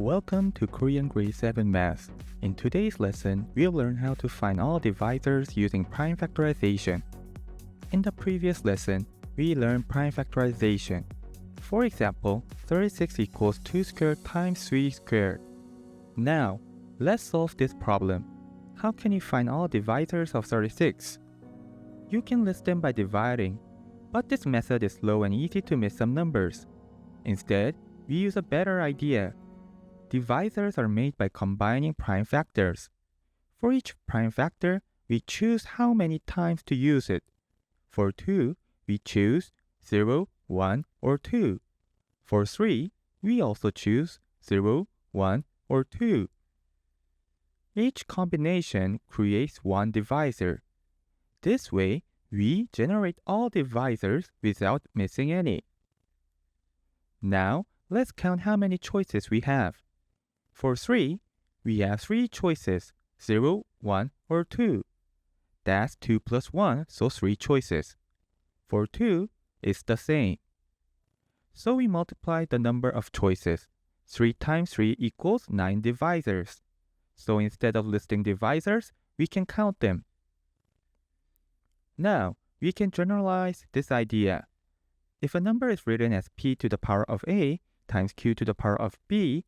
Welcome to Korean Grade 7 Math. In today's lesson, we'll learn how to find all divisors using prime factorization. In the previous lesson, we learned prime factorization. For example, 36 equals 2 squared times 3 squared. Now, let's solve this problem. How can you find all divisors of 36? You can list them by dividing, but this method is slow and easy to miss some numbers. Instead, we use a better idea. Divisors are made by combining prime factors. For each prime factor, we choose how many times to use it. For 2, we choose 0, 1, or 2. For 3, we also choose 0, 1, or 2. Each combination creates one divisor. This way, we generate all divisors without missing any. Now, let's count how many choices we have. For 3, we have 3 choices, 0, 1, or 2. That's 2 plus 1, so 3 choices. For 2, it's the same. So we multiply the number of choices. 3 times 3 equals 9 divisors. So instead of listing divisors, we can count them. Now, we can generalize this idea. If a number is written as p to the power of a times q to the power of b,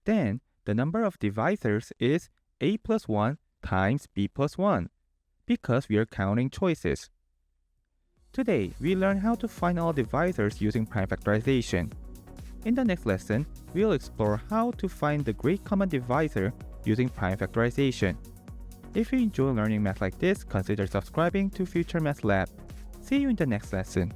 then the number of divisors is a plus 1 times b plus 1, because we are counting choices. Today, we learn how to find all divisors using prime factorization. In the next lesson, we'll explore how to find the great common divisor using prime factorization. If you enjoy learning math like this, consider subscribing to Future Math Lab. See you in the next lesson.